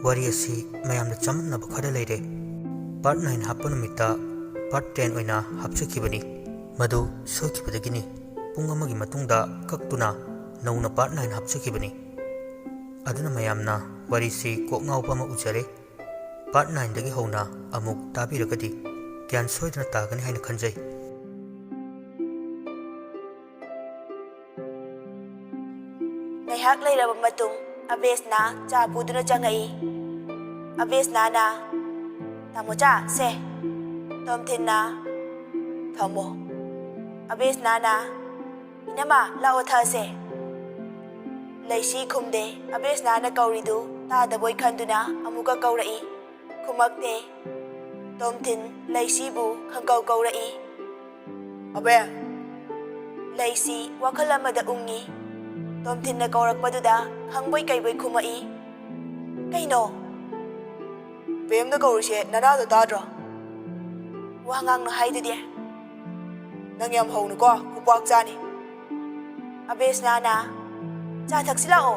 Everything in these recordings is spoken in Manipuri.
wari asi mayamna chamnaba khara leire. Part 9 happa numita part 10 oina hapchakibani. Madu soikibadagini. Pung amagi matungda kaktuna nauna part 9 hapchakibani. Aduna mayamna wari si kok ngawpa ma ujare. Part 9 dagi hona amuk tabiragadi gyan soidana tagani haina khanjai. Ngayhak layraba matung Abesna cha puduna changai. Abesna na tamo cha se tomthin na thamo. Abesna na inama lao tha se. Laisi khumde Abesna na kauridu ta da boy khanduna amuka kaurai. Khumakte tomthin laisi bu khangkau kaurai. Abe laisi wakhalamada ungi. Tomthin na kaurakpaduda hangboy kaiboy khumai. Kaino Bem na kaurise nanado tadra. Wangang no haidudi. Nangyam hawnu ko kupak chani. Abesna na cha thaksila o.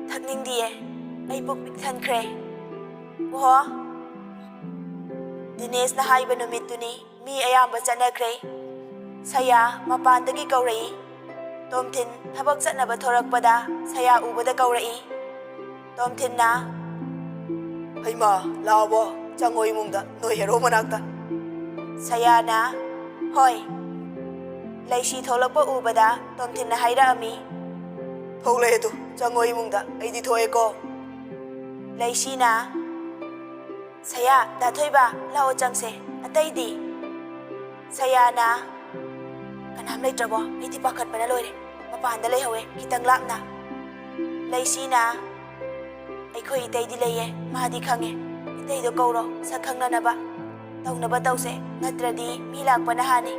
Thakning diye ai puk pik than kre. Wo Dinesh na haiba numit tuni mi ayamba chana kre. Saya mapandagi kaurai. Tomthin thabak chatnaba thorakpada saya ubada kaurai. Tomthin na Haima lawo changoi mungda noi hero manakta. Saya na hoi laisi tholakpa ubada tomthin na haira ami. Thole tu changoi mungda aidi thoe ko. Laisi na saya da thoiba lao changse ataidi. Saya na kanam leitrabo aidi pakhat bana loire mapanda lei hawe kitang lapna. Laisi na Aikhoi itaidi leye mahadi khange itaido kauro sa khangnanaba taunaba tause natradi mi lakpana hani.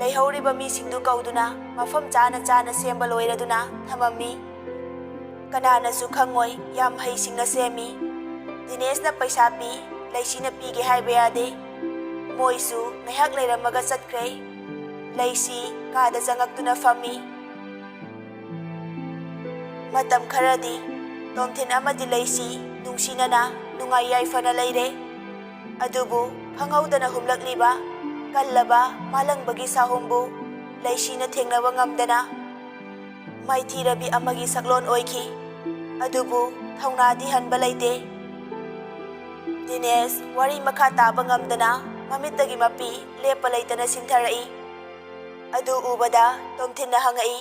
Leihoriba mi singdu kauduna mafam chana chana semba loiraduna thamami. Kanana su khangoi yam hai singa semi. Dinesh na paisa pi laisi na pi ge haiba yade. Moisu ngahak leiramaga chatkre. Laisi kada jangaktuna fami. Matam kharadi Tomthin amadi laisi nungsinana nungai yaifana leire. Adubu phanghaudana humlakliba kallaba malangbagi sahumbu laisina thengnaba ngamdana maithirabi amagi saklon oiki. Adubu thaunadi hanba leite. Dinesh wari makha taba ngamdana mamittagi mapi lepa leitana sintharai. Adu ubada Tomthin na hangai.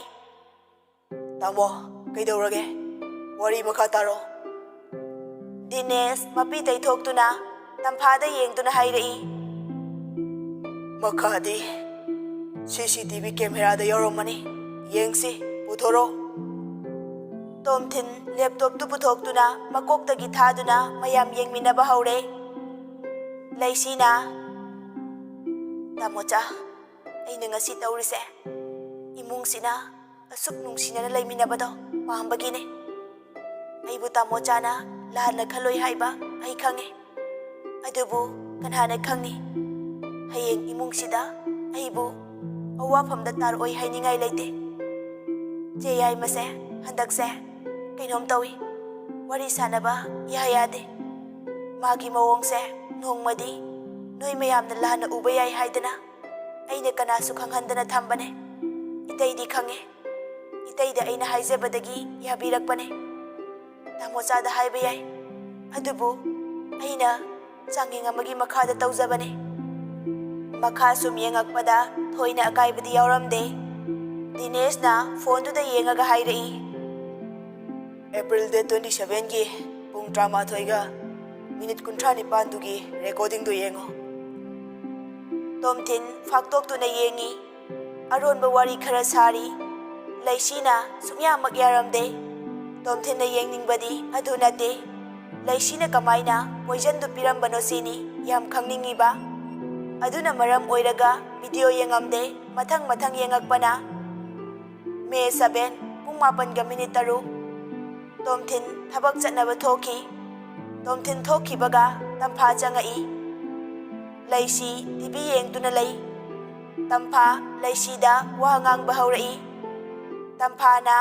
Tamo kaidorage wari makha taro. Dinesh mapi taithokutuna tamphada yengtuna hairai. Makhadi CCTV camera da yoromani yengsi puthoro. Tomthin laptop tu puthokutuna makoktagi thaduna mayam yengminaba haure. Laisina tamocha aina ngasi taurise imungsina asuk nungsinana leiminabado pambagine. Aibu tamochana lahana khaloi haiba ai khange. Adubu kanhana khangni hayeng imungsida aibu awafamda taroi hainingai leite. Jeyai mase handakse kainom tawi wari sanaba yayade. Magi mawongse nongmadi noi mayamna lahana uba yai haidana aina kanasu khanghandana thambane. Itaidi khange. Itaida aina haijabadagi yabirakpane. Tamochada haiba yai. Adubu aina changing amagi makhada taujabane. Makha sum yengakpada thoina akaibadi yauramde. Dinesh na phone tu da yengaga hairai. April day 27 ki pung drama thoiga minute kunthra ni pandugi recording du yengo. Tomthin faktok tu na yengi. Aron ba wari khara sari. Laisina sumya magyaramde. Tomthin na yengningbadi adu nate. Laisina kamaina poison du pirambano sini yam khangningi ba. Aduna maram oiraga video yengamde mathang mathang yengakpana. May 7 pung 8 minute taru. Tomthin thabak chatnaba thoki. Tomthin thokibaga tampha changai. Laisi TV yengtuna lei. Tampha laisida wa ngang bahaurai. Tampha na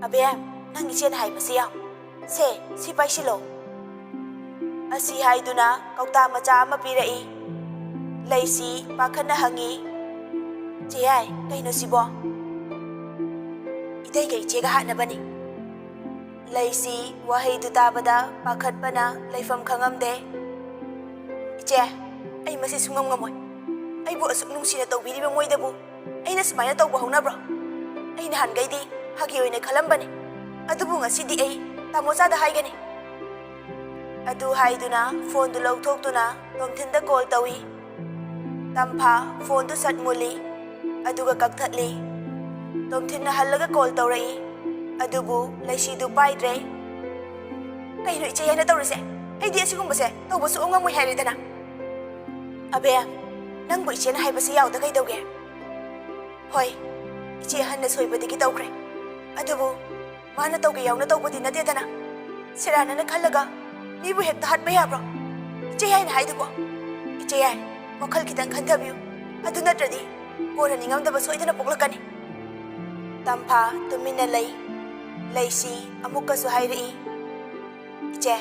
Abe ꯅꯪ ꯏꯆꯦꯅ ꯍꯥꯏꯕꯁꯤ ꯌꯥꯎ ꯁꯦ ꯁꯤ ꯄꯥꯏꯁꯤꯜꯂꯣ ꯑꯁꯤ ꯍꯥꯏꯗꯨꯅ ꯀꯧꯇꯥ ꯃꯆꯥ ꯑꯃ ꯄꯤꯔꯛꯏ ꯂꯩꯁꯤ ꯄꯥꯈꯠꯅ ꯍꯪꯉꯤ ꯆꯦ ꯌꯥꯏ ꯀꯩꯅꯣ ꯁꯤꯕꯣ ꯏꯇꯩꯒ ꯏꯆꯦꯒ ꯍꯥꯠꯅꯕꯅꯤ ꯂꯩꯁꯤ ꯋꯥꯍꯩꯗꯨ ꯇꯥꯕꯗ ꯄꯥꯈꯠꯄꯅ ꯂꯩꯐꯝ ꯈꯪꯉꯝꯗꯦ ꯏꯆꯦ ꯑꯩ ꯃꯁꯤ ꯁꯨꯡꯉꯝ ꯉꯝꯃꯣꯏ ꯑꯩꯕꯨ ꯑꯁꯨꯛ ꯅꯨꯡꯁꯤꯅ ꯇꯧꯕꯤꯔꯤꯕ ꯃꯣꯏꯗꯕꯨ ꯑꯩꯅ ꯁꯨꯃꯥꯏꯅ ꯇꯧꯕ ꯍꯧꯅꯕ꯭ꯔꯣ ꯑꯩ ꯅꯍꯥꯟꯒꯩꯗꯤ ꯐꯥꯒꯤ ꯑꯣꯏꯅ ꯈꯜꯂꯝꯕꯅꯤ ꯑꯗꯨꯕꯨ ꯉꯁꯤꯗꯤ ꯑꯩ ꯇꯥꯃꯣꯆꯥꯗ ꯍꯥꯏꯒꯅꯤ ꯑꯗꯨ ꯍꯥꯏꯗꯨꯅ ꯐꯣꯟꯗꯨ ꯂꯧꯊꯣꯛꯇꯨꯅ ꯇꯣꯝꯊꯤꯟꯗ ꯀꯣꯜ ꯇꯧꯏ ꯇꯝꯐꯥ ꯐꯣꯟꯗꯨ ꯁꯠ ꯃꯨꯜꯂꯤ ꯑꯗꯨꯒ ꯀꯛꯊꯠꯂꯤ ꯇꯣꯝꯊꯤꯟꯅ ꯍꯜꯂꯒ ꯀꯣꯜ ꯇꯧꯔꯛꯏ ꯑꯗꯨꯕꯨ ꯂꯩꯁꯤꯗꯨ ꯄꯥꯏꯗ꯭ꯔꯦ ꯀꯩꯅꯣ ꯏꯆꯦ ꯍꯥꯏꯅ ꯇꯧꯔꯤꯁꯦ ꯑꯩꯗꯤ ꯑꯁꯤꯒꯨꯝꯕꯁꯦ ꯇꯧꯕ ꯁꯨꯡꯉꯝ ꯉꯝꯃꯣꯏ ꯍꯥꯏꯔꯦꯗꯅ ꯑꯕꯦ ꯅꯪꯕꯨ ꯏꯆꯦꯅ ꯍꯥꯏꯕꯁꯤ ꯌꯥꯎꯗ ꯀꯩꯗꯧꯒꯦ ꯍꯣꯏ ꯏꯆꯦ ꯍꯟꯅ ꯁꯣꯏꯕꯗꯒꯤ ꯇꯧꯈ꯭ꯔꯦ ꯑꯗꯨꯕꯨ ꯃꯥꯅ ꯇꯧꯒꯦ ꯌꯥꯎꯅ ꯇꯧꯕꯗꯤ ꯅꯠꯇꯦꯗꯅ ꯁꯦꯔꯥꯟꯅꯅ ꯈꯜꯂꯒ ꯃꯤꯕꯨ ꯍꯦꯛꯇ ꯍꯥꯠꯄ ꯌꯥꯕ꯭ꯔꯣ ꯏꯆꯦ ꯌꯥꯏꯅ ꯍꯥꯏꯗꯨꯕꯣ ꯏꯆꯦ ꯌꯥꯏ ꯋꯥꯈꯜ ꯈꯤꯇꯪ ꯈꯟꯊꯕꯤꯌꯨ ꯑꯗꯨ ꯅꯠꯇ꯭ꯔꯗꯤ ꯀꯣꯟꯅ ꯅꯤꯡꯉꯝꯗꯕ ꯁꯣꯏꯗꯅ ꯄꯣꯛꯂꯛꯀꯅꯤ ꯇꯝꯐꯥ ꯇꯨꯃꯤꯟꯅ ꯂꯩ ꯂꯩꯁꯤ ꯑꯃꯨꯛꯀꯁꯨ ꯍꯥꯏꯔꯛꯏ ꯏꯆꯦ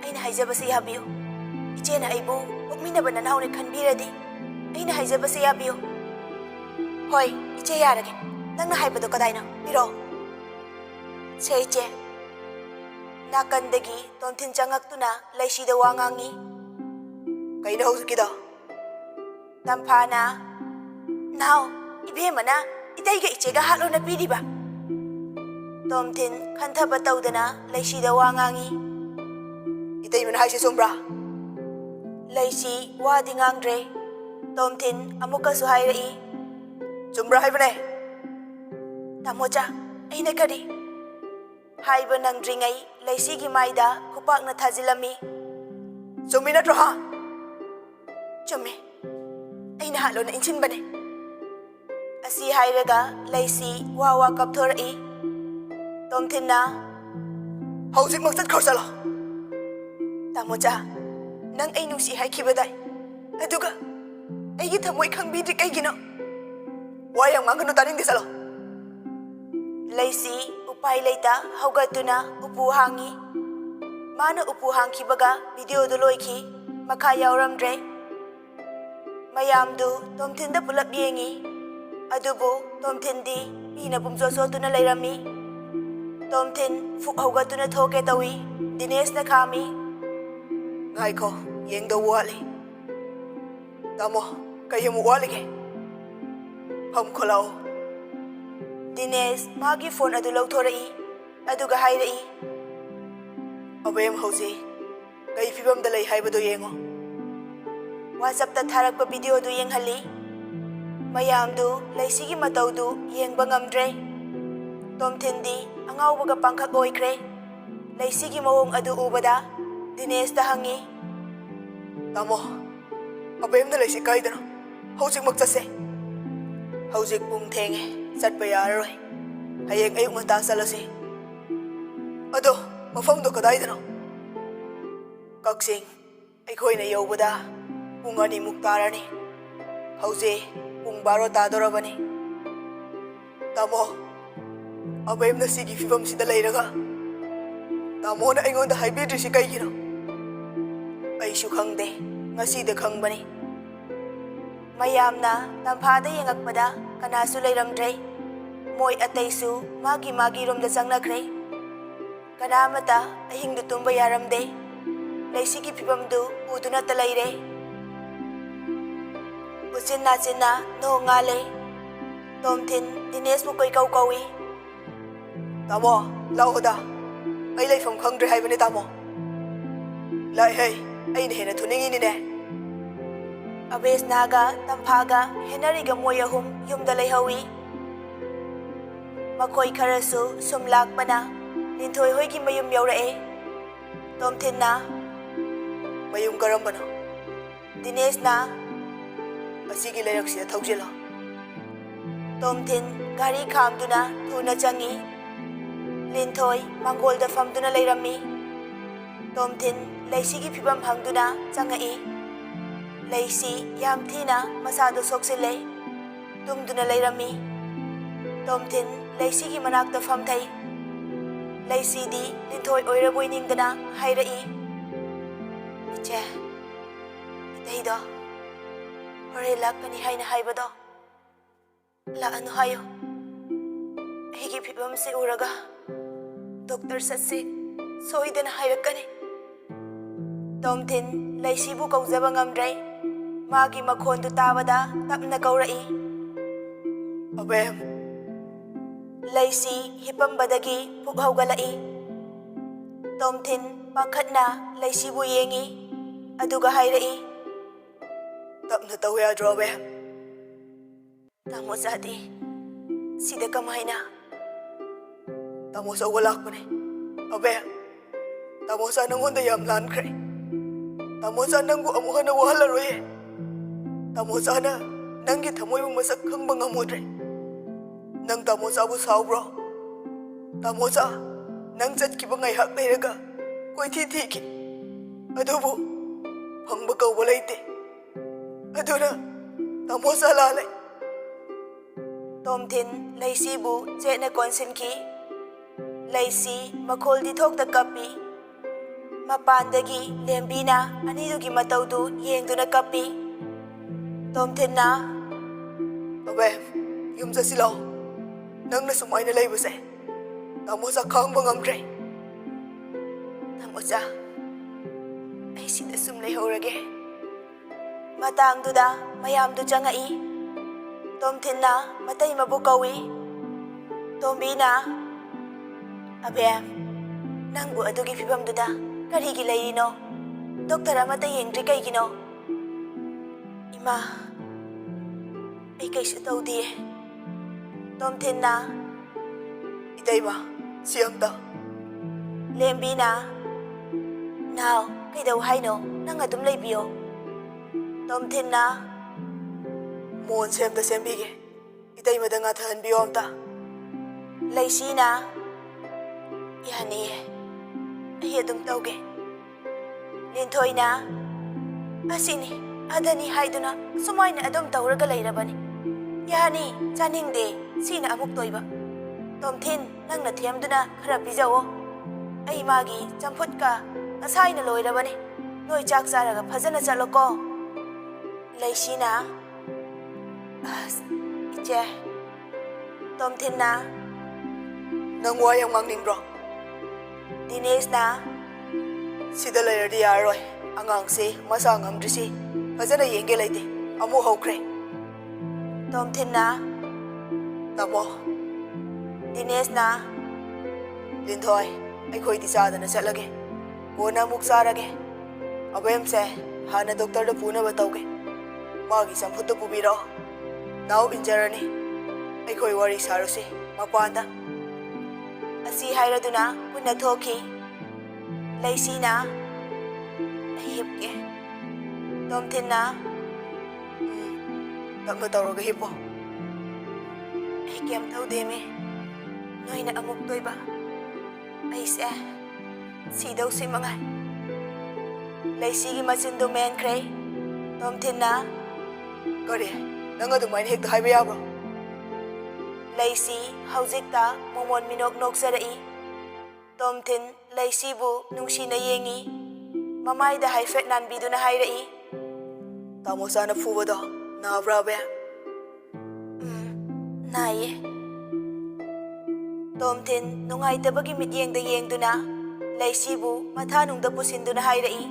ꯑꯩꯅ ꯍꯥꯏꯖꯕꯁꯤ ꯌꯥꯕꯤꯌꯨ ꯏꯆꯦꯅ ꯑꯩꯕꯨ ꯄꯣꯛꯃꯤꯟꯅꯕ ꯅꯅꯥꯎꯅ ꯈꯟꯕꯤꯔꯗꯤ ꯑꯩꯅ ꯍꯥꯏꯖꯕꯁꯤ ꯌꯥꯕꯤꯌꯨ ꯍꯣꯏ ꯏꯆꯦ ꯌꯥꯔꯒꯦ ꯅꯪꯅ ꯍꯥꯏꯕꯗꯣ ꯀꯗꯥꯏꯅꯣ ꯄꯤꯔꯛꯑꯣ ꯁꯦ ꯏꯆꯦ ꯅꯥꯀꯟꯗꯒꯤ ꯇꯣꯝꯊꯤꯟ ꯆꯪꯉꯛꯇꯨꯅ ꯂꯩꯁꯤꯗ ꯋꯥ ꯉꯥꯡꯉꯤ ꯀꯩꯅꯣ ꯍꯧꯖꯤꯛꯀꯤꯗꯣ ꯇꯝꯐꯥꯅ ꯅꯥꯎ ꯏꯕꯦꯝꯃꯅ ꯏꯇꯩꯒ ꯏꯆꯦꯒ ꯍꯥꯠꯂꯣꯅ ꯄꯤꯔꯤꯕ ꯇꯣꯝꯊꯤꯟ ꯈꯟꯊꯕ ꯇꯧꯗꯅ ꯂꯩꯁꯤꯗ ꯋꯥ ꯉꯥꯡꯉꯤ ꯏꯇꯩꯃꯅ ꯍꯥꯏꯁꯦ ꯆꯨꯝꯕ꯭ꯔꯥ ꯂꯩꯁꯤ ꯋꯥꯗꯤ ꯉꯥꯡꯗ꯭ꯔꯦ ꯇꯣꯝꯊꯤꯟ ꯑꯃꯨꯛꯀꯁꯨ ꯍꯥꯏꯔꯛꯏ ꯆꯨꯝꯕ꯭ꯔꯥ ꯍꯥꯏꯕꯅꯦ ꯇꯥꯃꯣꯆꯥ ꯑꯩꯅ ꯀꯔꯤ ꯍꯥꯏꯕ ꯅꯪꯗ꯭ꯔꯤꯉꯩ ꯂꯩꯁꯤꯒꯤ ꯃꯥꯏꯗ ꯈꯨꯄꯥꯛꯅ ꯊꯥꯖꯤꯜꯂꯝꯃꯤ ꯆꯨꯝꯃꯤ ꯅꯠꯇ꯭ꯔꯣ ꯍꯥ ꯆꯨꯝꯃꯤ ꯑꯩꯅ ꯍꯥꯠꯂꯣꯅ ꯏꯟꯁꯤꯟꯕꯅꯦ ꯑꯁꯤ ꯍꯥꯏꯔꯒ ꯂꯩꯁꯤ ꯋꯥ ꯋꯥ ꯀꯞꯊꯣꯔꯛꯏ ꯇꯣꯝꯊꯤꯟꯅ ꯍꯧꯖꯤꯛꯃꯛ ꯆꯠꯈ꯭ꯔꯣ ꯆꯠꯂꯣ ꯇꯥꯃꯣꯆꯥ ꯅꯪ ꯑꯩ ꯅꯨꯡꯁꯤ ꯍꯥꯏꯈꯤꯕꯗꯥꯏ ꯑꯗꯨꯒ ꯑꯩꯒꯤ ꯊꯃꯣꯏ ꯈꯪꯕꯤꯗ꯭ꯔꯤ ꯀꯩꯒꯤꯅꯣ ꯋꯥ ꯌꯥꯝ ꯉꯥꯡꯒꯅꯨ ꯇꯥꯅꯤꯡꯗꯦ ꯆꯠꯂꯣ ꯂꯩꯁꯤ ꯎꯄꯥꯏ ꯂꯩꯇ ꯍꯧꯒꯠꯇꯨꯅ ꯎꯄꯨ ꯍꯥꯡꯉꯤ ꯃꯥꯅ ꯎꯄꯨ ꯍꯥꯡꯈꯤꯕꯒ ꯚꯤꯗꯤꯑꯣꯗꯨ ꯂꯣꯏꯈꯤ ꯃꯈꯥ ꯌꯥꯎꯔꯝꯗ꯭ꯔꯦ ꯃꯌꯥꯝꯗꯨ ꯇꯣꯝꯊꯤꯟꯗ ꯄꯨꯂꯞ ꯌꯦꯡꯉꯤ ꯑꯗꯨꯕꯨ ꯇꯣꯝꯊꯤꯟꯗꯤ ꯃꯤꯅ ꯄꯨꯡꯆꯣꯠ ꯆꯣꯠꯇꯨꯅ ꯂꯩꯔꯝꯃꯤ ꯇꯣꯝꯊꯤꯟ ꯐꯨꯛ ꯍꯧꯒꯠꯇꯨꯅ ꯊꯣꯛꯀꯦ ꯇꯧꯏ ꯗꯤꯅꯦꯁꯅ ꯈꯥꯝꯃꯤ ꯉꯥꯏꯈꯣ ꯌꯦꯡꯗꯧꯕ ꯋꯥꯠꯂꯤ ꯇꯥꯃꯣ ꯀꯩ ꯑꯃꯨꯛ ꯋꯥꯠꯂꯤꯒꯦ ꯐꯝ ꯈꯣꯠꯂꯛꯑꯣ ꯗꯤꯅꯦꯁ ꯃꯥꯒꯤ ꯐꯣꯟ ꯑꯗꯨ ꯂꯧꯊꯣꯔꯛꯏ ꯑꯗꯨꯒ ꯍꯥꯏꯔꯛꯏ ꯑꯕꯦꯝ ꯍꯧꯖꯤꯛ ꯀꯩ ꯐꯤꯕꯝꯗ ꯂꯩ ꯍꯥꯏꯕꯗꯨ ꯌꯦꯡꯉꯣ ꯋꯥꯆꯞꯇ ꯊꯥꯔꯛꯄ ꯚꯤꯗꯤꯑꯣꯗꯨ ꯌꯦꯡꯍꯜꯂꯤ ꯃꯌꯥꯝꯗꯨ ꯂꯩꯁꯤꯒꯤ ꯃꯇꯧꯗꯨ ꯌꯦꯡꯕ ꯉꯝꯗ꯭ꯔꯦ ꯇꯣꯝꯊꯤꯟꯗꯤ ꯑꯉꯥꯎꯕꯒ ꯄꯥꯡꯈꯛ ꯑꯣꯏꯈ꯭ꯔꯦ ꯂꯩꯁꯤꯒꯤ ꯃꯑꯣꯡ ꯑꯗꯨ ꯎꯕꯗ ꯗꯤꯅꯦꯁꯇ ꯍꯪꯉꯤ ꯇꯥꯃꯣ ꯑꯕꯦꯝꯅ ꯂꯩꯁꯤ ꯀꯥꯏꯗꯅꯣ ꯍꯧꯖꯤꯛꯃꯛ ꯆꯠꯁꯦ ꯍꯧꯖꯤꯛ ꯄꯨꯡ ꯊꯦꯡꯉꯦ ꯆꯠꯄ ꯌꯥꯔꯔꯣꯏ ꯍꯌꯦꯡ ꯑꯌꯨꯛ ꯉꯟꯇꯥ ꯆꯠꯂꯁꯤ ꯑꯗꯣ ꯃꯐꯝꯗꯣ ꯀꯗꯥꯏꯗꯅꯣ ꯀꯛꯆꯤꯡ ꯑꯩꯈꯣꯏꯅ ꯌꯧꯕꯗ ꯄꯨꯡ 2 ꯇꯥꯔꯅꯤ ꯍꯧꯖꯤꯛ ꯄꯨꯡ 12 ꯇꯥꯗꯣꯔꯕꯅꯤ ꯇꯥꯃꯣ ꯑꯕꯦꯝꯅ ꯁꯤꯒꯤ ꯐꯤꯕꯝꯁꯤꯗ ꯂꯩꯔꯒ ꯇꯥꯃꯣꯅ ꯑꯩꯉꯣꯟꯗ ꯍꯥꯏꯕꯤꯗ꯭ꯔꯤꯁꯤ ꯀꯩꯒꯤꯅꯣ ꯑꯩꯁꯨ ꯈꯪꯗꯦ ꯉꯁꯤꯗ ꯈꯪꯕꯅꯤ ꯃꯌꯥꯝꯅ ꯇꯝꯐꯥꯗ ꯌꯦꯡꯉꯛꯄꯗ ꯀꯅꯥꯁꯨ ꯂꯩꯔꯝꯗ꯭ꯔꯦ ꯃꯣꯏ ꯑꯇꯩꯁꯨ ꯃꯥꯒꯤ ꯃꯥꯒꯤ ꯔꯣꯝꯗ ꯆꯪꯅꯈ꯭ꯔꯦ ꯀꯅꯥꯃꯠꯇ ꯑꯍꯤꯡꯗꯨ ꯇꯨꯝꯕ ꯌꯥꯔꯝꯗꯦ ꯂꯩꯁꯤꯒꯤ ꯐꯤꯕꯝꯗꯨ ꯎꯗꯨꯅꯇ ꯂꯩꯔꯦ ꯎꯆꯤꯟ ꯅꯥꯆꯤꯟꯅ ꯅꯣꯡ ꯉꯥꯜꯂꯦ ꯇꯣꯝꯊꯤꯟ ꯗꯤꯅꯦꯁꯄꯨ ꯀꯣꯏꯀꯧ ꯀꯧꯏ ꯇꯥꯃꯣ ꯂꯥꯛꯑꯣꯗ ꯑꯩ ꯂꯩꯐꯝ ꯈꯪꯗ꯭ꯔꯦ ꯍꯥꯏꯕꯅꯦ ꯇꯥꯃꯣ ꯂꯥꯛꯍꯦ ꯑꯩꯅ ꯍꯦꯟꯅ ꯊꯨꯅꯤꯡꯉꯤꯅꯤꯅꯦ ꯑꯕꯦꯁꯅꯥꯒ ꯇꯝꯐꯥꯒ ꯍꯦꯟꯅꯔꯤꯒ ꯃꯣꯏ ꯑꯍꯨꯝ ꯌꯨꯝꯗ ꯂꯩꯍꯧꯏ ꯃꯈꯣꯏ ꯈꯔꯁꯨ ꯁꯨꯝ ꯂꯥꯛꯄꯅ ꯂꯤꯟꯊꯣꯏ ꯍꯣꯏꯒꯤ ꯃꯌꯨꯝ ꯌꯧꯔꯛꯑꯦ ꯇꯣꯝꯊꯤꯟꯅ ꯃꯌꯨꯝ ꯀꯔꯝꯕꯅꯣ ꯗꯤꯅꯦꯁꯅ ꯑꯁꯤꯒꯤ ꯂꯩꯔꯛꯁꯤꯗ ꯊꯧꯖꯤꯜꯂꯣ ꯇꯣꯝꯊꯤꯟ ꯒꯥꯔꯤ ꯈꯥꯝꯗꯨꯅ ꯊꯨꯅ ꯆꯪꯉꯤ ꯂꯤꯟꯊꯣꯏ ꯃꯥꯡꯒꯣꯜꯗ ꯐꯝꯗꯨꯅ ꯂꯩꯔꯝꯃꯤ ꯇꯣꯝꯊꯤꯟ ꯂꯩꯁꯤꯒꯤ ꯐꯤꯕꯝ ꯍꯪꯗꯨꯅ ꯆꯪꯉꯛꯏ ꯂꯩꯁꯤ ꯌꯥꯝ ꯊꯤꯅ ꯃꯁꯥꯗꯨ ꯁꯣꯛꯆꯤꯜꯂꯦ ꯇꯨꯝꯗꯨꯅ ꯂꯩꯔꯝꯃꯤ ꯇꯣꯝꯊꯤꯟ ꯂꯩꯁꯤꯒꯤ ꯃꯅꯥꯛꯇ ꯐꯝꯊꯩ ꯂꯩꯁꯤꯗꯤ ꯂꯤꯟꯊꯣꯏ ꯑꯣꯏꯔꯕꯣꯏ ꯅꯤꯡꯗꯅ ꯍꯥꯏꯔꯛꯏ, ꯏꯆꯦ, ꯏꯇꯩꯗꯣ ꯍꯣꯔꯦꯟ ꯂꯥꯛꯀꯅꯤ ꯍꯥꯏꯅ ꯍꯥꯏꯕꯗꯣ ꯂꯥꯛꯑꯅꯨ ꯍꯥꯏꯌꯨ. ꯑꯩꯒꯤ ꯐꯤꯕꯝꯁꯦ ꯎꯔꯒ ꯗꯣꯛꯇꯔ ꯆꯠꯁꯤ ꯁꯣꯏꯗꯅ ꯍꯥꯏꯔꯛꯀꯅꯤ. ꯇꯣꯝꯊꯤꯟ ꯂꯩꯁꯤꯕꯨ ꯀꯧꯖꯕ ꯉꯝꯗ꯭ꯔꯦ. ꯃꯥꯒꯤ ꯃꯈꯣꯟꯗꯨ ꯇꯥꯕꯗ ꯇꯞꯅ ꯀꯧꯔꯛꯏ, ꯑꯕꯦꯝ. ꯂꯩꯁꯤ ꯍꯤꯞꯄꯝꯕꯗꯒꯤ ꯄꯨꯛ ꯍꯧꯒꯠꯂꯛꯏ. ꯇꯣꯝꯊꯤꯟ ꯄꯥꯈꯠꯅ ꯂꯩꯁꯤꯕꯨ ꯌꯦꯡꯉꯤ, ꯑꯗꯨꯒ ꯍꯥꯏꯔꯛꯏ, ꯇꯞꯅ ꯇꯧ ꯌꯥꯗ꯭ꯔꯣ ꯑꯕꯦꯝ? ꯇꯥꯃꯣꯆꯥꯗꯤ ꯁꯤꯗ ꯀꯃꯥꯏꯅ? ꯇꯥꯃꯣꯆꯧꯒ ꯂꯥꯛꯄꯅꯦ. ꯑꯕꯦꯝ, ꯇꯥꯃꯣꯆꯥ ꯅꯪꯉꯣꯟꯗ ꯌꯥꯝ ꯂꯥꯟꯈ꯭ꯔꯦ. ꯇꯥꯃꯣꯆꯥ ꯅꯪꯕꯨ ꯑꯃꯨꯛ ꯍꯟꯅ ꯋꯥꯍꯜꯂꯔꯣꯏꯌꯦ. ꯇꯥꯃꯣꯆꯥꯅ ꯅꯪꯒꯤ ꯊꯃꯣꯏꯕꯨ ꯃꯁꯛ ꯈꯪꯕ ꯉꯝꯃꯨꯗ꯭ꯔꯦ. ꯅꯪ ꯇꯥꯃꯣꯆꯥꯕꯨ ꯁꯥꯎꯕ꯭ꯔꯣ? ꯇꯥꯃꯣꯆꯥ ꯅꯪ ꯆꯠꯈꯤꯕ ꯉꯥꯏꯍꯥꯛ ꯂꯩꯔꯒ ꯀꯣꯏꯊꯤ ꯊꯤꯈꯤ, ꯑꯗꯨꯕꯨ ꯐꯪꯕ ꯀꯧꯕ ꯂꯩꯇꯦ. ꯑꯗꯨꯅ ꯇꯥꯃꯣꯆꯥ ꯂꯥꯜꯂꯦ. ꯇꯣꯝꯊꯤꯟ ꯂꯩꯁꯤꯕꯨ ꯆꯦꯠꯅ ꯀꯣꯟꯁꯤꯟꯈꯤ. ꯂꯩꯁꯤ ꯃꯈꯣꯜꯗꯤ ꯊꯣꯛꯇ ꯀꯞꯄꯤ. ꯃꯄꯥꯟꯗꯒꯤ ꯂꯦꯝꯕꯤꯅ ꯑꯅꯤꯗꯨꯒꯤ ꯃꯇꯧꯗꯨ ꯌꯦꯡꯗꯨꯅ ꯀꯞꯄꯤ. ꯇꯣꯝꯊꯤꯟꯅ, ꯑꯕꯦꯝ, ꯌꯨꯝ ꯆꯠꯁꯤ ꯂꯥꯛꯑꯣ. ꯅꯪꯅ ꯁꯨꯃꯥꯏꯅ ꯂꯩꯕꯁꯦ ꯇꯥꯃꯣꯆꯥ ꯈꯥꯡꯕ ꯉꯝꯗ꯭ꯔꯦ. ꯇꯥꯃꯣꯆꯥ, ꯑꯩ ꯁꯤꯗ ꯁꯨꯝ ꯂꯩꯍꯧꯔꯒꯦ. ꯃꯇꯥꯡꯗꯨꯗ ꯃꯌꯥꯝꯗꯨ ꯆꯪꯉꯛꯏ. ꯇꯣꯝꯊꯤꯟꯅ ꯃꯇꯩ ꯃꯕꯨ ꯀꯧꯏ. ꯇꯣꯝꯕꯤꯅ, ꯑꯕꯦꯝ, ꯅꯪꯕꯨ ꯑꯗꯨꯒꯤ ꯐꯤꯕꯝꯗꯨꯗ ꯀꯔꯤꯒꯤ ꯂꯩꯔꯤꯅꯣ? ꯗꯣꯛꯇꯔ ꯑꯃꯠꯇ ꯌꯦꯡꯗ꯭ꯔꯤ ꯀꯩꯒꯤꯅꯣ? ꯏꯃꯥ, ꯑꯩ ꯀꯩꯁꯨ ꯇꯧꯗꯤꯌꯦ. ꯇꯣꯝꯊꯤꯟꯅ, ꯏꯇꯩꯃ, ꯁꯤ ꯑꯝꯇ. ꯂꯦꯝꯕꯤꯅ, ꯅꯥꯎ, ꯀꯩꯗꯧ ꯍꯥꯏꯅꯣ? ꯅꯪ ꯑꯗꯨꯝ ꯂꯩꯕꯤꯌꯣ. ꯇꯣꯝꯊꯤꯟꯅ, ꯃꯣꯟꯁꯦ ꯑꯝꯇ ꯁꯦꯝꯕꯤꯒꯦ. ꯏꯇꯩꯃꯗ ꯉꯥꯊꯍꯟꯕꯤꯌꯣ ꯑꯝꯇ. ꯂꯩꯁꯤꯅ, ꯌꯥꯅꯤꯌꯦ, ꯑꯩ ꯑꯗꯨꯝ ꯇꯧꯒꯦ. ꯂꯤꯟꯊꯣꯏꯅ, ꯑꯁꯤꯅꯤ ꯑꯗꯅꯤ ꯍꯥꯏꯗꯨꯅ ꯁꯨꯃꯥꯏꯅ ꯑꯗꯨꯝ ꯇꯧꯔꯒ ꯂꯩꯔꯕꯅꯤ. ꯌꯥꯅꯤ, ꯆꯥꯅꯤꯡꯗꯦ, ꯁꯤꯅ ꯑꯃꯨꯛ ꯇꯣꯏꯕ. ꯇꯣꯝꯊꯤꯟ, ꯅꯪꯅ ꯊꯦꯝꯗꯨꯅ ꯈꯔ ꯄꯤꯖꯋꯣ. ꯑꯩ ꯃꯥꯒꯤ ꯆꯝꯐꯨꯠꯀ ꯉꯁꯥꯏꯅ ꯂꯣꯏꯔꯕꯅꯤ. ꯅꯣꯏ ꯆꯥꯛ ꯆꯥꯔꯒ ꯐꯖꯅ ꯆꯠꯂꯣꯀꯣ. ꯂꯩꯁꯤꯅ, ꯑꯁ, ꯏꯆꯦ. ꯇꯣꯝꯊꯤꯟꯅ, ꯅꯪ ꯋꯥ ꯌꯥꯝ ꯉꯥꯡꯅꯤꯡꯕ꯭ꯔꯣ? ꯗꯤꯅꯦꯁꯅ, ꯁꯤꯗ ꯂꯩꯔꯗꯤ ꯌꯥꯔꯔꯣꯏ. ꯑꯉꯥꯡꯁꯤ ꯃꯁꯥ ꯉꯝꯗ꯭ꯔꯤꯁꯤ ꯐꯖꯅ ꯌꯦꯡꯒꯦ ꯂꯩꯇꯦ. ꯑꯃꯨꯛ ꯍꯧꯈ꯭ꯔꯦ. ꯇꯣꯝꯊꯤꯟꯅ, ꯇꯥꯃꯣ. ꯗꯤꯅꯦꯁꯅ, ꯂꯤꯟꯊꯣꯏ, ꯑꯩꯈꯣꯏꯗꯤ ꯆꯥꯗꯅ ꯆꯠꯂꯒꯦ. ꯀꯣꯟꯅ ꯑꯃꯨꯛ ꯆꯥꯔꯒꯦ. ꯑꯕꯦꯝꯁꯦ ꯍꯥꯟꯅ ꯗꯣꯛꯇꯔꯗ ꯄꯨꯅꯕ ꯇꯧꯒꯦ. ꯃꯥꯒꯤ ꯆꯝꯐꯨꯠꯇꯨ ꯄꯨꯕꯤꯔꯛꯑꯣ. ꯅꯥꯎ ꯏꯟꯖꯔꯅꯤ. ꯑꯩꯈꯣꯏ ꯋꯥꯔꯤ ꯁꯥꯔꯨꯁꯤ ꯃꯄꯥꯟꯗ. ꯑꯁꯤ ꯍꯥꯏꯔꯗꯨꯅ ꯄꯨꯟꯅ ꯊꯣꯛꯈꯤ. ꯂꯩꯁꯤꯅ, ꯑꯩ ꯍꯤꯞꯀꯦ. ꯇꯣꯝꯊꯤꯟꯅ, ꯇꯞꯅ ꯇꯧꯔꯒ ꯍꯤꯞꯄꯣ. ꯑꯩ ꯀꯩꯝ ꯇꯧꯗꯦꯃꯤ. ꯅꯣꯏꯅ ꯑꯃꯨꯛ ꯇꯣꯏꯕ. ꯑꯩꯁꯦ ꯁꯤꯗꯧꯁꯤ ꯃꯉꯥꯏ. ꯂꯩꯁꯤꯒꯤ ꯃꯆꯤꯟꯗꯨ ꯃꯦꯟꯈ꯭ꯔꯦ. ꯇꯣꯝꯊꯤꯟꯅ, ꯀꯔꯤ? ꯅꯪ ꯑꯗꯨꯃꯥꯏꯅ ꯍꯦꯛꯇ ꯍꯥꯏꯕ ꯌꯥꯕ꯭ꯔꯣ? ꯂꯩꯁꯤ ꯍꯧꯖꯤꯛꯇ ꯃꯣꯃꯣꯟ ꯃꯤꯅꯣꯛ ꯅꯣꯛꯆꯔꯛꯏ. ꯇꯣꯝꯊꯤꯟ ꯂꯩꯁꯤꯕꯨ ꯅꯨꯡꯁꯤꯅ ꯌꯦꯡꯉꯤ. ꯃꯃꯥꯏꯗ ꯍꯥꯏꯐꯦꯠ ꯅꯥꯟꯕꯤꯗꯨꯅ ꯍꯥꯏꯔꯛꯏ, ꯇꯥꯃꯣꯆꯥꯅ ꯐꯨꯕꯗꯣ ꯅꯥꯕ꯭ꯔꯥ ꯑꯕꯦꯝ? ꯅꯥꯏꯌꯦ. ꯇꯣꯝꯊꯤꯟ ꯅꯨꯡꯉꯥꯏꯇꯕꯒꯤ ꯃꯤꯠꯌꯦꯡꯗ ꯌꯦꯡꯗꯨꯅ ꯂꯩꯁꯤꯕꯨ ꯃꯊꯥꯅꯨꯡꯗ ꯄꯨꯁꯤꯟꯗꯨꯅ ꯍꯥꯏꯔꯛꯏ,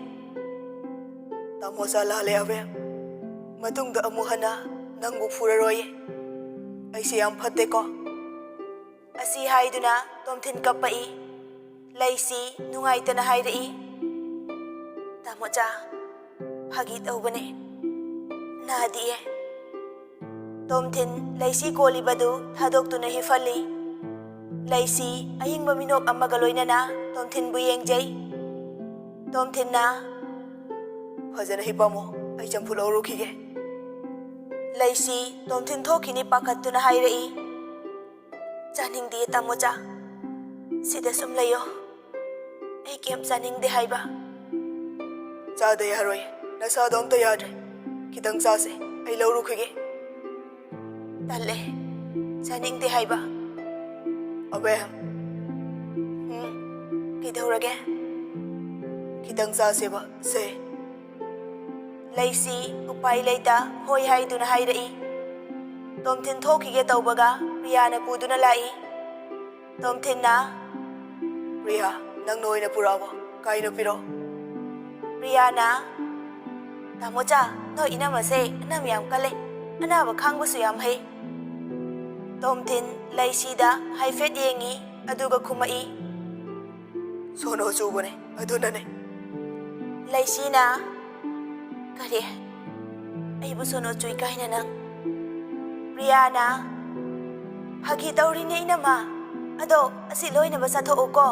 ꯇꯥꯃꯣꯆꯥ ꯂꯥꯜꯂꯦ ꯑꯕꯦꯝ. ꯃꯇꯨꯡꯗ ꯑꯃꯨꯛ ꯍꯟꯅ ꯅꯪꯕꯨ ꯐꯨꯔꯔꯣꯏꯌꯦ. ꯑꯩꯁꯦ ꯌꯥꯝ ꯐꯠꯇꯦꯀꯣ. ꯑꯁꯤ ꯍꯥꯏꯗꯨꯅ ꯇꯣꯝꯊꯤꯟ ꯀꯞꯄꯛꯏ. ꯂꯩꯁꯤ ꯅꯨꯡꯉꯥꯏꯇꯅ ꯍꯥꯏꯔꯛꯏ, ꯇꯥꯃꯣꯆꯥ, ꯐꯥꯒꯤ ꯇꯧꯕꯅꯦ, ꯅꯥꯗꯤꯌꯦ. ꯇꯣꯝꯊꯤꯟ ꯂꯩꯁꯤ ꯀꯣꯜꯂꯤꯕꯗꯨ ꯊꯥꯗꯣꯛꯇꯨꯅ ꯍꯤꯞꯍꯜꯂꯤ. ꯂꯩꯁꯤ ꯑꯌꯤꯡꯕ ꯃꯤꯅꯣꯛ ꯑꯃꯒ ꯂꯣꯏꯅꯅ ꯇꯣꯝꯊꯤꯟꯕꯨ ꯌꯦꯡꯖꯩ. ꯇꯣꯝꯊꯤꯟꯅ, ꯐꯖꯅ ꯍꯤꯞꯄꯝꯃꯣ, ꯑꯩ ꯆꯝꯐꯨꯠ ꯂꯧꯔꯨꯈꯤꯒꯦ. ꯂꯩꯁꯤ ꯇꯣꯝꯊꯤꯟ ꯊꯣꯛꯈꯤꯅꯤ ꯄꯥꯈꯠꯇꯨꯅ ꯍꯥꯏꯔꯛꯏ, ꯆꯥꯅꯤꯡꯗꯦ ꯇꯥꯃꯣꯆꯥ, ꯁꯤꯗ ꯁꯨꯝ ꯂꯩꯌꯣ. ꯑꯩ ꯀꯩꯝ ꯆꯥꯅꯤꯡꯗꯦ ꯍꯥꯏꯕ. ꯆꯥꯗ ꯌꯥꯔꯣꯏ, ꯅꯁꯥꯗꯣ ꯑꯝꯇ ꯌꯥꯗ꯭ꯔꯦ. ꯈꯤꯇꯪ ꯆꯥꯁꯦ, ꯑꯩ ꯂꯧꯔꯨꯈꯤꯒꯦ. ꯇꯜꯂꯦ, ꯆꯥꯅꯤꯡꯗꯦ ꯍꯥꯏꯕ. ꯑꯕꯦꯝ, ꯀꯩꯗꯧꯔꯒꯦ? ꯈꯤꯇꯪ ꯆꯥꯁꯦꯕ ꯁꯦ. ꯂꯩꯁꯤ ꯎꯄꯥꯏ ꯂꯩꯇ ꯍꯣꯏ ꯍꯥꯏꯗꯨꯅ ꯍꯥꯏꯔꯛꯏ. ꯇꯣꯝꯊꯤꯟ ꯊꯣꯛꯈꯤꯒꯦ ꯇꯧꯕꯒ ꯄ꯭ꯔꯤꯌꯥꯅ ꯄꯨꯗꯨꯅ ꯂꯥꯛꯏ. ꯇꯣꯝꯊꯤꯟꯅ "ꯄ꯭ꯔꯤꯌꯥ, ꯅꯪꯅ ꯑꯣꯏꯅ ꯄꯨꯔꯛꯑꯕꯣ? ꯀꯥꯏꯅ ꯄꯤꯔꯛꯑꯣ." ꯄ꯭ꯔꯤꯌꯥꯅ "ꯇꯥꯃꯣꯆꯥ, ꯅꯣꯏ ꯏꯅꯝꯃꯁꯦ ꯑꯅꯝ ꯌꯥꯝ ꯀꯜꯂꯦ. ꯑꯅꯥꯕ ꯈꯥꯡꯕꯁꯨ ꯌꯥꯝ ꯍꯩ." ꯇꯣꯝꯊꯤꯟ ꯂꯩꯁꯤꯗ ꯍꯥꯏꯐꯦꯠ ꯌꯦꯡꯉꯤ ꯑꯗꯨꯒ ꯈꯨꯝꯃꯛꯏ, "ꯁꯣꯅꯣ ꯆꯨꯕꯅꯦ, ꯑꯗꯨꯅꯅꯦ." ꯂꯩꯁꯤꯅ "ꯀꯔꯤ? ꯑꯩꯕꯨ ꯁꯣꯅꯣ ꯆꯨꯏ ꯀꯥꯏꯅ ꯅꯪ?" ꯄ꯭ꯔꯤꯌꯥꯅ "ꯐꯥꯒꯤ ꯇꯧꯔꯤꯅꯦ ꯏꯅꯝꯃ. ꯑꯗꯣ ꯑꯁꯤ ꯂꯣꯏꯅꯕ ꯆꯥꯊꯣꯛꯎꯀꯣ.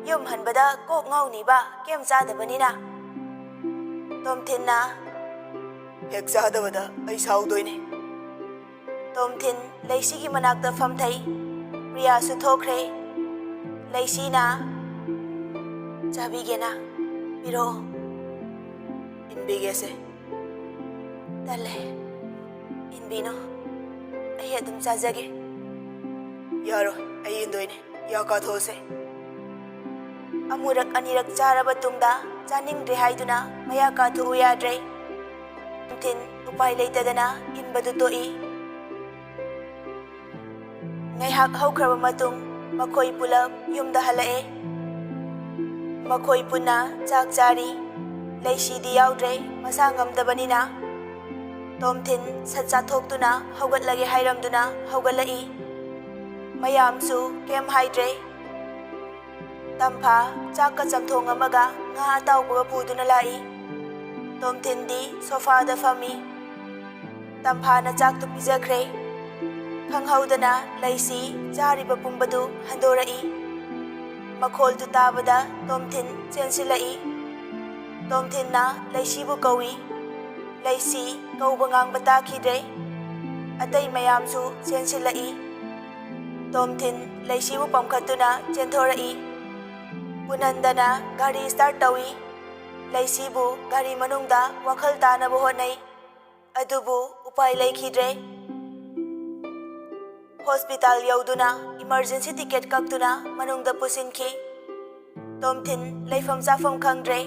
ꯌꯨꯝ ꯍꯟꯕꯗ ꯀꯣꯛ ꯉꯥꯎꯅꯤꯕ ꯀꯦꯝ ꯆꯥꯗꯕꯅꯤꯅ." ꯇꯣꯝꯊꯤꯟꯅ "ꯍꯦꯛ ꯆꯥꯗꯕꯗ ꯑꯩ ꯁꯥꯎꯗꯣꯏꯅꯦ." ꯇꯣꯝꯊꯤꯟ ꯂꯩꯁꯤꯒꯤ ꯃꯅꯥꯛꯇ ꯐꯝꯊꯩ. ꯄ꯭ꯔꯤꯌꯥꯁꯨ ꯊꯣꯛꯈ꯭ꯔꯦ. ꯂꯩꯁꯤꯅ "ꯆꯥꯕꯤꯒꯦꯅ? ꯄꯤꯔꯛꯑꯣ." "ꯏꯟꯕꯤꯒꯦꯁꯦ." "ꯇꯜꯂꯦ. ꯏꯟꯕꯤꯅꯣ. ꯑꯩ ꯑꯗꯨꯝ ꯆꯥꯖꯒꯦ." "ꯌꯥꯔꯣꯏ, ꯑꯩ ꯏꯟꯗꯣꯏꯅꯦ. ꯌꯥ ꯀꯥꯊꯣꯛꯑꯁꯦ." ꯑꯃꯨꯔꯛ ꯑꯅꯤꯔꯛ ꯆꯥꯔꯕ ꯇꯨꯡꯗ ꯆꯥꯅꯤꯡꯗ꯭ꯔꯦ ꯍꯥꯏꯗꯨꯅ ꯃꯌꯥ ꯀꯥꯊꯣꯛꯎ ꯌꯥꯗ꯭ꯔꯦ. ꯇꯣꯝꯊꯤꯟ ꯎꯄꯥꯏ ꯂꯩꯇꯗꯅ ꯏꯟꯕꯗꯨ ꯇꯣꯛꯏ. ꯉꯥꯏꯍꯥꯛ ꯍꯧꯈ꯭ꯔꯕ ꯃꯇꯨꯡ ꯃꯈꯣꯏ ꯄꯨꯂꯞ ꯌꯨꯝꯗ ꯍꯜꯂꯛꯑꯦ. ꯃꯈꯣꯏ ꯄꯨꯟꯅ ꯆꯥꯛ ꯆꯥꯔꯤ. ꯂꯩꯁꯤꯗꯤ ꯌꯥꯎꯗ꯭ꯔꯦ, ꯃꯁꯥ ꯉꯝꯗꯕꯅꯤꯅ. ꯇꯣꯝꯊꯤꯟ ꯁꯠ ꯆꯥꯊꯣꯛꯇꯨꯅ ꯍꯧꯒꯠꯂꯒꯦ ꯍꯥꯏꯔꯝꯗꯨꯅ ꯍꯧꯒꯠꯂꯛꯏ. ꯃꯌꯥꯝꯁꯨ ꯀꯩꯝ ꯍꯥꯏꯗ꯭ꯔꯦ. ꯇꯝꯐꯥ ꯆꯥꯛꯀ ꯆꯝꯊꯣꯡ ꯑꯃꯒ ꯉꯥ ꯑꯇꯥꯎꯕꯒ ꯄꯨꯗꯨꯅ ꯂꯥꯛꯏ. ꯇꯣꯝꯊꯤꯟꯗꯤ ꯁꯣꯐꯥꯗ ꯐꯝꯃꯤ. ꯇꯝꯐꯥꯅ ꯆꯥꯛꯇꯨ ꯄꯤꯖꯈ꯭ꯔꯦ. ꯈꯪꯍꯧꯗꯅ ꯂꯩꯁꯤ ꯆꯥꯔꯤꯕ ꯄꯨꯝꯕꯗꯨ ꯍꯟꯗꯣꯔꯛꯏ. ꯃꯈꯣꯜꯗꯨ ꯇꯥꯕꯗ ꯇꯣꯝꯊꯤꯟ ꯆꯦꯟꯁꯤꯜꯂꯛꯏ. ꯇꯣꯝꯊꯤꯟꯅ ꯂꯩꯁꯤꯕꯨ ꯀꯧꯏ. ꯂꯩꯁꯤ ꯀꯧꯕ ꯉꯥꯡꯕ ꯇꯥꯈꯤꯗ꯭ꯔꯦ. ꯑꯇꯩ ꯃꯌꯥꯝꯁꯨ ꯆꯦꯟꯁꯤꯜꯂꯛꯏ. ꯇꯣꯝꯊꯤꯟ ꯂꯩꯁꯤꯕꯨ ꯄꯝꯈꯠꯇꯨꯅ ꯆꯦꯟꯊꯣꯔꯛꯏ. ꯄꯨꯅꯟꯗꯅ ꯒꯥꯔꯤ ꯁ꯭ꯇꯥꯔꯠ ꯇꯧꯏ. ꯂꯩꯁꯤꯕꯨ ꯒꯥꯔꯤ ꯃꯅꯨꯡꯗ ꯋꯥꯈꯜ ꯇꯥꯅꯕ ꯍꯣꯠꯅꯩ. ꯑꯗꯨꯕꯨ ꯎꯄꯥꯏ ꯂꯩꯈꯤꯗ꯭ꯔꯦ. ꯍꯣꯁꯄꯤꯇꯥꯜ ꯌꯧꯗꯨꯅ ꯏꯃꯔꯖꯦꯟꯁꯤ ꯇꯤꯀꯦꯠ ꯀꯛꯇꯨꯅ ꯃꯅꯨꯡꯗ ꯄꯨꯁꯤꯟꯈꯤ. ꯇꯣꯝꯊꯤꯟ ꯂꯩꯐꯝ ꯆꯥꯐꯝ ꯈꯪꯗ꯭ꯔꯦ.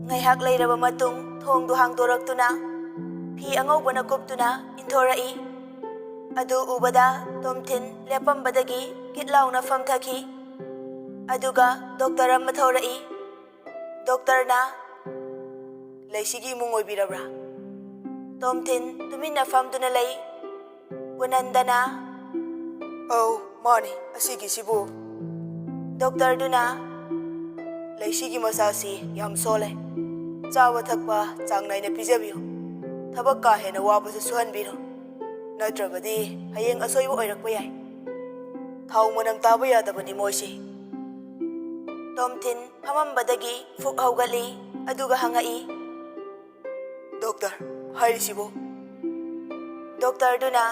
ꯉꯥꯏꯍꯥꯛ ꯂꯩꯔꯕ ꯃꯇꯨꯡ ꯊꯣꯡꯗꯨ ꯍꯥꯡꯗꯣꯔꯛꯇꯨꯅ ꯐꯤ ꯑꯉꯧꯕꯅ ꯀꯨꯞꯇꯨꯅ ꯏꯟꯊꯣꯔꯛꯏ. ꯑꯗꯨ ꯎꯕꯗ ꯇꯣꯝꯊꯤꯟ ꯂꯦꯞꯄꯝꯕꯗꯒꯤ ꯀꯤꯠ ꯂꯥꯎꯅ ꯐꯝꯊꯈꯤ. ꯑꯗꯨꯒ ꯗꯣꯛꯇꯔ ꯑꯃ ꯊꯣꯔꯛꯏ. ꯗꯣꯛꯇꯔꯅ "ꯂꯩꯁꯤꯒꯤ ꯏꯃꯨꯡ ꯑꯣꯏꯕꯤꯔꯕ꯭ꯔꯥ?" ꯇꯣꯝꯊꯤꯟ ꯇꯨꯃꯤꯟꯅ ꯐꯝꯗꯨꯅ ꯂꯩ. ꯄꯨꯅꯟꯗꯅ "ꯑꯧ, ꯃꯥꯅꯤ. ꯑꯁꯤꯒꯤꯁꯤꯕꯨ?" ꯗꯣꯛꯇꯔꯗꯨꯅ "ꯂꯩꯁꯤꯒꯤ ꯃꯁꯥꯁꯤ ꯌꯥꯝ ꯁꯣꯜꯂꯦ. ꯆꯥꯕ ꯊꯛꯄ ꯆꯥꯡ ナꯏꯅ ꯄꯤꯖꯕꯤꯌꯨ. ꯊꯕꯛ ꯀꯥ ꯍꯦꯟꯅ ꯋꯥꯕꯁꯨ ꯁꯨꯍꯟꯕꯤꯔꯣ. ꯅꯠꯇ꯭ꯔꯕꯗꯤ ꯍꯌꯦꯡ ꯑꯁꯣꯏꯕ ꯑꯣꯏꯔꯛꯄ ꯌꯥꯏ. ꯊꯥꯎ ꯃꯅꯝ ꯇꯥꯕ ꯌꯥꯗꯕꯅꯤ ꯃꯣꯏꯁꯤ." ꯇꯣꯝꯊꯤꯟ ꯐꯝꯃꯝꯕꯗꯒꯤ ꯐꯨꯛ ꯍꯧꯒꯠꯂꯤ. ꯑꯗꯨꯒ ꯍꯪꯉꯛꯏ, "ꯗꯣꯛꯇꯔ, ꯍꯥꯏꯔꯤꯁꯤꯕꯨ?" ꯗꯣꯛꯇꯔꯗꯨꯅ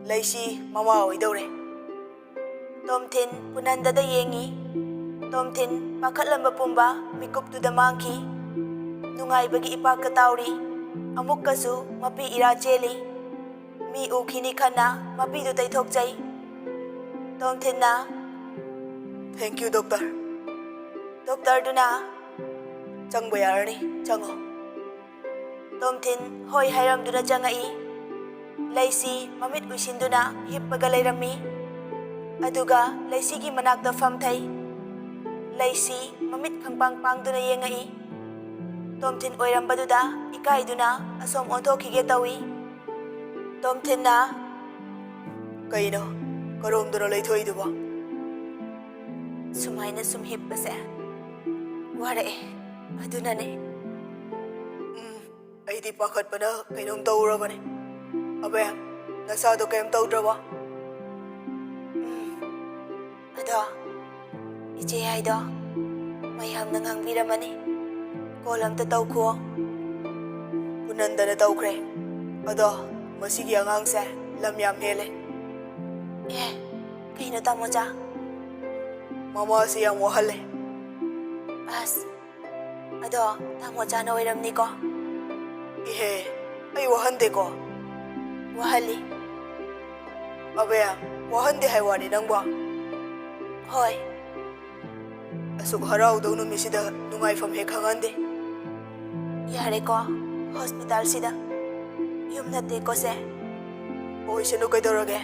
"ꯂꯩꯁꯤ ꯃꯃꯥ ꯑꯣꯏꯗꯧꯔꯦ." ꯇꯣꯝꯊꯤꯟ ꯄꯨꯅꯟꯗꯗ ꯌꯦꯡꯉꯤ. ꯇꯣꯝꯊꯤꯟ ꯄꯥꯈꯠꯂꯝꯕ ꯄꯨꯝꯕ ꯃꯤꯀꯨꯞꯇꯨꯗ ꯃꯥꯡꯈꯤ. ꯅꯨꯡꯉꯥꯏꯕꯒꯤ ꯏꯄꯥꯛꯀ ꯇꯥꯎꯔꯤ. ꯑꯃꯨꯛꯀꯁꯨ ꯃꯄꯤ ꯏꯔꯥ ꯆꯦꯜꯂꯤ. ꯃꯤ ꯎꯈꯤꯅꯤ ꯈꯟꯅ ꯃꯄꯤꯗꯨ ꯇꯩꯊꯣꯛꯆꯩ. ꯇꯣꯝꯊꯤꯟꯅ "ꯊꯦꯡꯛ ꯌꯨ ꯗꯣꯛꯇꯔ." ꯗꯣꯛꯇꯔꯗꯨꯅ "ꯆꯪꯕ ꯌꯥꯔꯅꯤ, ꯆꯪꯉꯣ." ꯇꯣꯝꯊꯤꯟ ꯍꯣꯏ ꯍꯥꯏꯔꯝꯗꯨꯅ ꯆꯪꯉꯛꯏ. ꯂꯩꯁꯤ ꯃꯃꯤꯠ ꯎꯏꯁꯤꯟꯗꯨꯅ ꯍꯤꯞꯄꯒ ꯂꯩꯔꯝꯃꯤ. ꯑꯗꯨꯒ ꯂꯩꯁꯤꯒꯤ ꯃꯅꯥꯛꯇ ꯐꯝꯊꯩ. ꯂꯩꯁꯤ ꯃꯃꯤꯠ ꯈꯪꯄꯥꯡ ꯄꯥꯡꯗꯨꯅ ꯌꯦꯡꯉꯛꯏ. ꯇꯣꯝꯊꯤꯟ ꯑꯣꯏꯔꯝꯕꯗꯨꯗ ꯏꯀꯥꯏꯗꯨꯅ ꯑꯁꯣꯝ ꯑꯣꯟꯊꯣꯛꯈꯤꯒꯦ ꯇꯧꯏ. ꯇꯣꯝꯊꯤꯟꯅ "ꯀꯩꯅꯣ? ꯀꯔꯣꯝꯗꯅꯣ ꯂꯩꯊꯣꯛꯏꯗꯨꯕꯣ?" "ꯁꯨꯃꯥꯏꯅ ꯁꯨꯝ ꯍꯤꯞꯄꯁꯦ ꯋꯥꯔꯛꯑꯦ, ꯑꯗꯨꯅꯅꯦ." "ꯑꯩꯗꯤ ꯄꯥꯈꯠꯄꯅ ꯀꯩꯅꯣꯝ ꯇꯧꯔꯕꯅꯦ. ꯑꯕꯦ, ꯅꯁꯥꯗꯣ ꯀꯩꯝ ꯇꯧꯗ꯭ꯔꯕꯣ?" "ꯑꯗꯣ ꯏꯆꯦ ꯍꯥꯏꯗꯣ ꯃꯌꯥꯝꯅ ꯉꯥꯡꯕꯤꯔꯝꯃꯅꯤ. ꯀꯣꯜ ꯑꯝꯇ ꯇꯧꯈꯨꯑꯣ." ꯄꯨꯅꯟꯗꯅ ꯇꯧꯈ꯭ꯔꯦ. "ꯑꯗꯣ ꯃꯁꯤꯒꯤ ꯑꯉꯥꯡꯁꯦ ꯂꯝ ꯌꯥꯝ ꯍꯦꯜꯂꯦ." "ꯑꯦ, ꯀꯩꯅꯣ ꯇꯥꯃꯣꯆꯥ?" "ꯃꯃꯥꯁꯤ ꯌꯥꯝ ꯋꯥꯍꯜꯂꯦ." "ꯑꯁ, ꯑꯗꯣ ꯇꯥꯃꯣꯆꯥꯅ ꯑꯣꯏꯔꯝꯅꯤꯀꯣ?" "ꯏꯍꯦ, ꯑꯩ ꯋꯥꯍꯟꯗꯦꯀꯣ." "ꯋꯥꯍꯜꯂꯤ." "ꯑꯕꯦ, ꯋꯥꯍꯟꯗꯦ ꯍꯥꯏ ꯋꯥꯅꯤ ꯅꯪꯕꯣ." Hoy. Asuk haraudau numisida nungaifam hek khangande. Yare ko, hospital sida. Yum natte ko se. Oy sino kaidorage?